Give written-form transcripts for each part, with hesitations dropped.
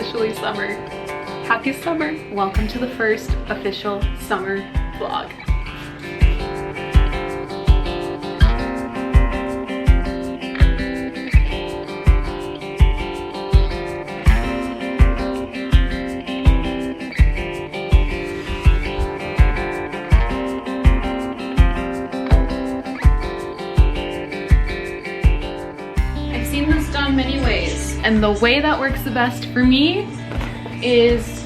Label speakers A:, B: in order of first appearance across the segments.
A: officially summer. Happy summer. Welcome to the first official summer vlog. I've seen this done many ways, and the way that works the best for me is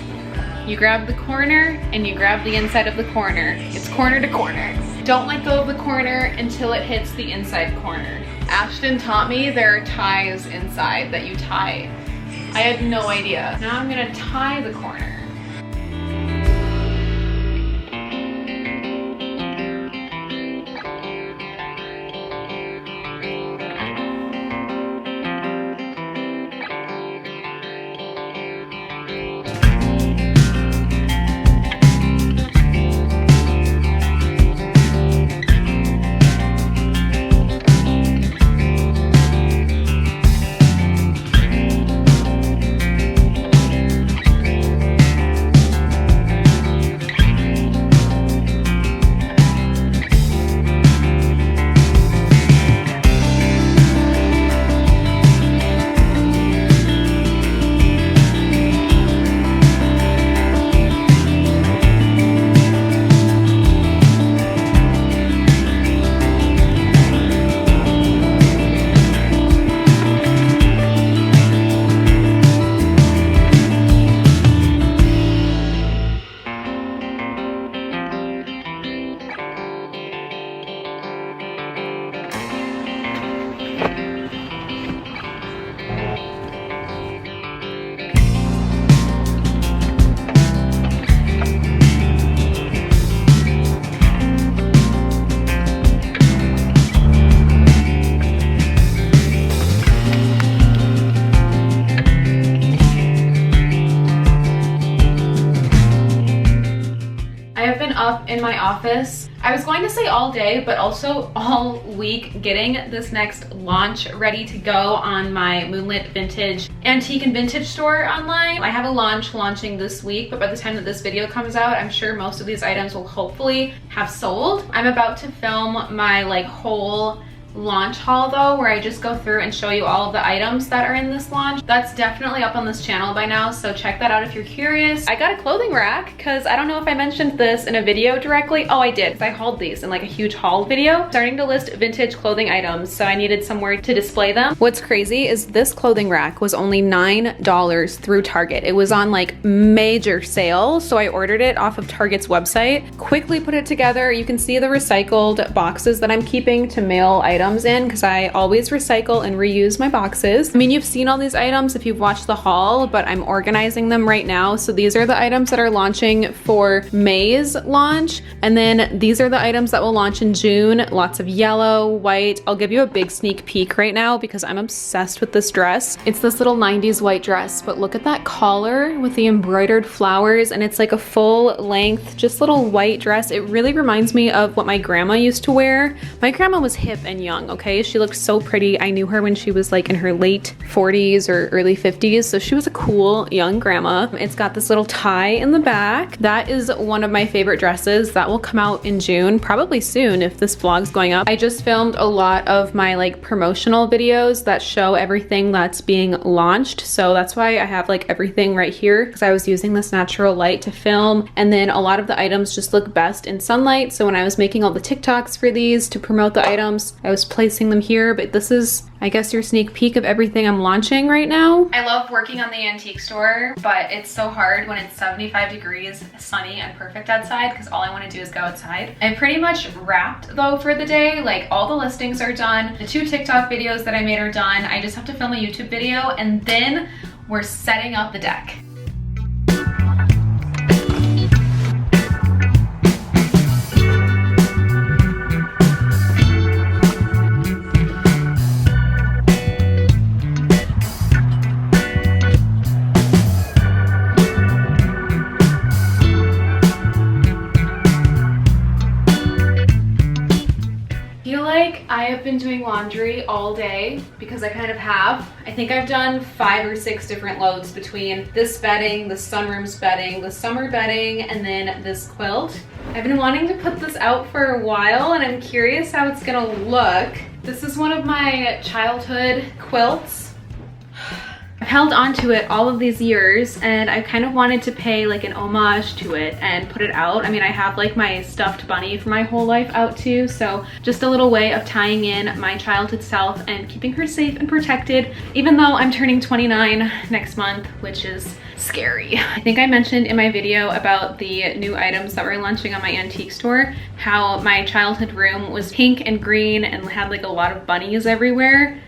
A: you grab the corner and you grab the inside of the corner. It's corner to corner. Don't let go of the corner until it hits the inside corner. Ashton taught me there are ties inside that you tie. I had no idea. Now I'm gonna tie the corner. Up in my office. I was going to say all day, but also all week, getting this next launch ready to go on my Moonlit Vintage Antique and Vintage store online. I have a launch launching this week, but by the time that this video comes out, I'm sure most of these items will hopefully have sold. I'm about to film my whole launch haul though, where I just go through and show you all of the items that are in this launch. That's definitely up on this channel by now, so check that out if you're curious. I got a clothing rack because I don't know if I mentioned this in a video directly. Oh, I did, because I hauled these in a huge haul video. Starting to list vintage clothing items, so I needed somewhere to display them. What's crazy is this clothing rack was only $9 through Target. It was on major sale, so I ordered it off of Target's website. Quickly put it together. You can see the recycled boxes that I'm keeping to mail items in, because I always recycle and reuse my boxes. I mean, you've seen all these items if you've watched the haul, but I'm organizing them right now. So these are the items that are launching for May's launch, and then these are the items that will launch in June. Lots of yellow, white. I'll give you a big sneak peek right now because I'm obsessed with this dress. It's this little 90s white dress, but look at that collar with the embroidered flowers, and it's a full length, just little white dress. It really reminds me of what my grandma used to wear. My grandma was hip and young, okay? She looked so pretty. I knew her when she was in her late 40s or early 50s, so she was a cool young grandma. It's got this little tie in the back. That is one of my favorite dresses. That will come out in June, probably soon if this vlog's going up. I just filmed a lot of my promotional videos that show everything that's being launched, so that's why I have everything right here, because I was using this natural light to film, and then a lot of the items just look best in sunlight. So when I was making all the TikToks for these to promote the items, I was placing them here, but this is, I guess, your sneak peek of everything I'm launching right now. I love working on the antique store, but it's so hard when it's 75 degrees, sunny and perfect outside, because all I want to do is go outside. I'm pretty much wrapped though for the day. All the listings are done. The 2 TikTok videos that I made are done. I just have to film a YouTube video, and then we're setting up the deck. I feel like I have been doing laundry all day because I kind of have. I think I've done 5 or 6 different loads between this bedding, the sunroom's bedding, the summer bedding, and then this quilt. I've been wanting to put this out for a while and I'm curious how it's gonna look. This is one of my childhood quilts. I've held on to it all of these years and I kind of wanted to pay like an homage to it and put it out. I mean, I have like my stuffed bunny for my whole life out too, so just a little way of tying in my childhood self and keeping her safe and protected, even though I'm turning 29 next month, which is scary. I think I mentioned in my video about the new items that we're launching on my antique store, how my childhood room was pink and green and had like a lot of bunnies everywhere.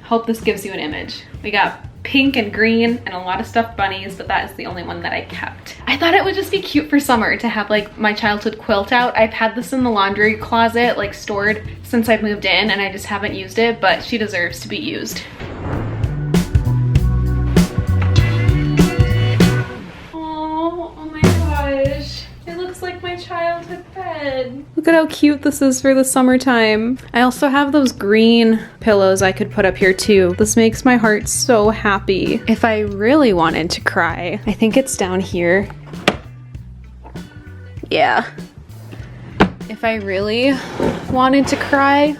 A: Hope this gives you an image. We got pink and green and a lot of stuffed bunnies, but that is the only one that I kept. I thought it would just be cute for summer to have like my childhood quilt out. I've had this in the laundry closet, like stored since I've moved in, and I just haven't used it, but she deserves to be used. Like my childhood bed. Look at how cute this is for the summertime. I also have those green pillows I could put up here too. This makes my heart so happy. If I really wanted to cry, I think it's down here. Yeah. If I really wanted to cry,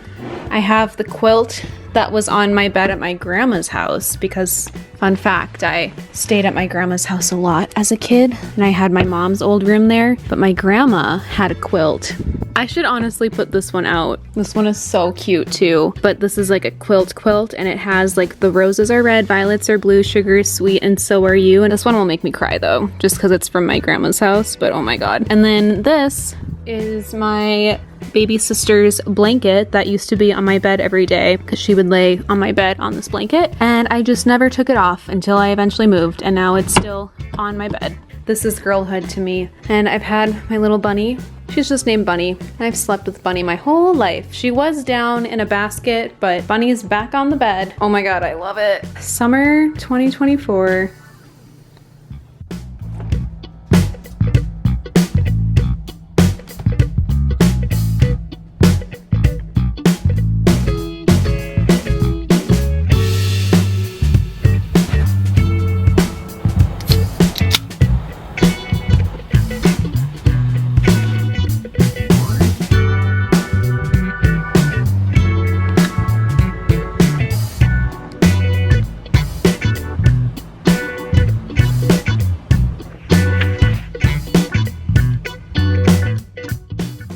A: I have the quilt that was on my bed at my grandma's house because, fun fact, I stayed at my grandma's house a lot as a kid and I had my mom's old room there, but my grandma had a quilt. I should honestly put this one out. This one is so cute too, but this is like a quilt and it has like the roses are red, violets are blue, sugar is sweet, and so are you. And this one will make me cry though, just because it's from my grandma's house, but oh my god. And then this is my baby sister's blanket that used to be on my bed every day because she would lay on my bed on this blanket, and I just never took it off until I eventually moved, and now it's still on my bed. This is girlhood to me. And I've had my little bunny. She's just named Bunny. I've slept with Bunny my whole life. She was down in a basket, but Bunny's back on the bed. Oh my god, I love it. Summer 2024.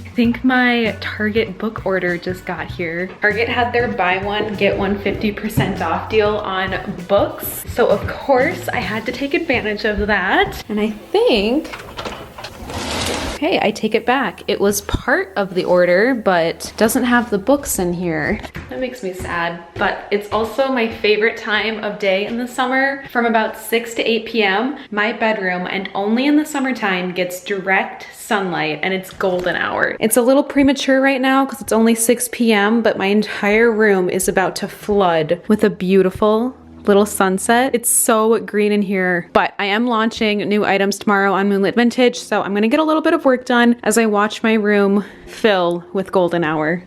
A: I think my Target book order just got here. Target had their buy one, get one 50% off deal on books. So of course I had to take advantage of that. And I think, okay, I take it back. It was part of the order, but doesn't have the books in here. That makes me sad, but it's also my favorite time of day in the summer. From about 6 to 8 p.m., my bedroom, and only in the summertime, gets direct sunlight and it's golden hour. It's a little premature right now because it's only 6 p.m., but my entire room is about to flood with a beautiful little sunset. It's so green in here, but I am launching new items tomorrow on Moonlit Vintage, so I'm gonna get a little bit of work done as I watch my room fill with golden hour.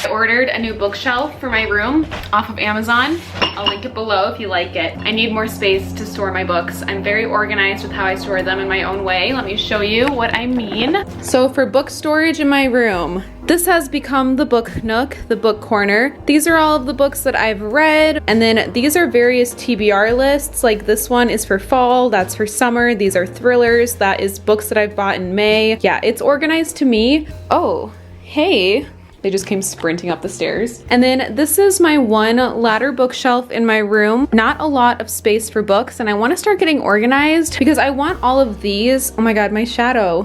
A: I ordered a new bookshelf for my room off of Amazon. I'll link it below if you like it. I need more space to store my books. I'm very organized with how I store them in my own way. Let me show you what I mean. So for book storage in my room, this has become the book nook, the book corner. These are all of the books that I've read. And then these are various TBR lists. Like this one is for fall, that's for summer. These are thrillers, that is books that I've bought in May. Yeah, it's organized to me. Oh, hey. They just came sprinting up the stairs. And then this is my one ladder bookshelf in my room. Not a lot of space for books, and I want to start getting organized because I want all of these. Oh my god, my shadow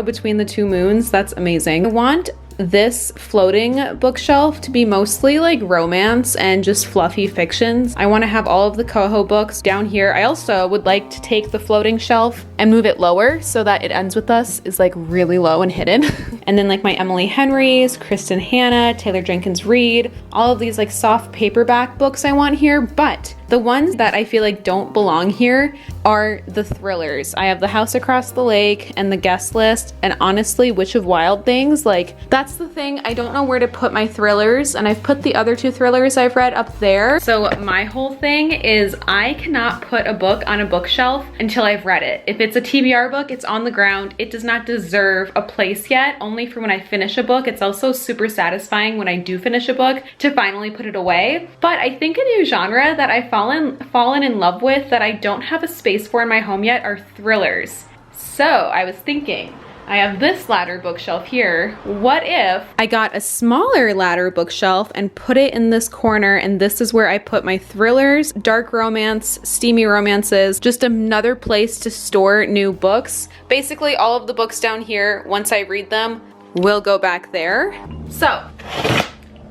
A: between the two moons, that's amazing. I want this floating bookshelf to be mostly like romance and just fluffy fictions. I want to have all of the Coho books down here. I also would like to take the floating shelf and move it lower so that It Ends With Us is like really low and hidden. And then like my Emily Henry's, Kristen Hanna, Taylor Jenkins Reid, all of these like soft paperback books I want here, but the ones that I feel like don't belong here are the thrillers. I have The House Across the Lake and The Guest List, and honestly, Witch of Wild Things. Like, that's the thing. I don't know where to put my thrillers, and I've put the other 2 thrillers I've read up there. So my whole thing is I cannot put a book on a bookshelf until I've read it. If it's a TBR book, it's on the ground. It does not deserve a place yet, only for when I finish a book. It's also super satisfying when I do finish a book to finally put it away. But I think a new genre that I've fallen in love with that I don't have a space for in my home yet are thrillers. So I was thinking, I have this ladder bookshelf here. What if I got a smaller ladder bookshelf and put it in this corner, and this is where I put my thrillers, dark romance, steamy romances, just another place to store new books. Basically all of the books down here, once I read them, will go back there. So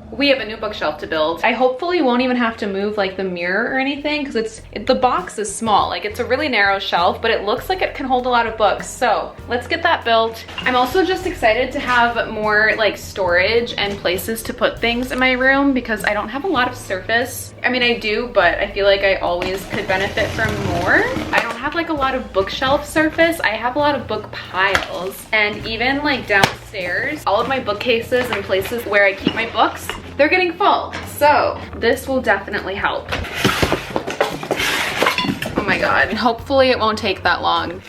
A: we have a new bookshelf to build. I hopefully won't even have to move like the mirror or anything, because the box is small. Like, it's a really narrow shelf, but it looks like it can hold a lot of books. So let's get that built. I'm also just excited to have more like storage and places to put things in my room, because I don't have a lot of surface. I mean, I do, but I feel like I always could benefit from more. I don't have like a lot of bookshelf surface. I have a lot of book piles, and even like downstairs, all of my bookcases and places where I keep my books, they're getting full. So this will definitely help. Oh my God. And hopefully it won't take that long.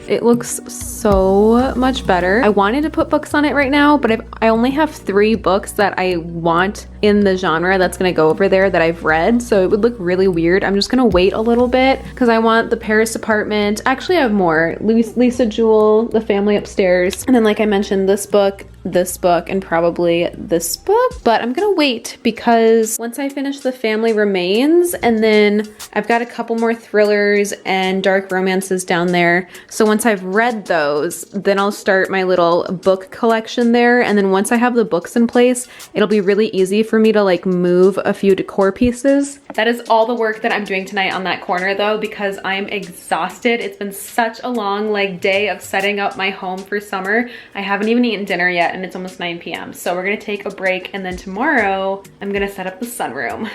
A: It looks so much better. I wanted to put books on it right now, but I only have 3 books that I want in the genre that's gonna go over there that I've read, so it would look really weird. I'm just gonna wait a little bit because I want The Paris Apartment. Actually, I have more. Lisa Jewell, The Family Upstairs, and then like I mentioned, this book, and probably this book. But I'm gonna wait because once I finish The Family Remains, and then I've got a couple more thrillers and dark romances down there. So once I've read those, then I'll start my little book collection there. And then once I have the books in place, it'll be really easy for me to like move a few decor pieces. That is all the work that I'm doing tonight on that corner though, because I'm exhausted. It's been such a long like day of setting up my home for summer. I haven't even eaten dinner yet, and it's almost 9 p.m. So we're gonna take a break, and then tomorrow I'm gonna set up the sunroom.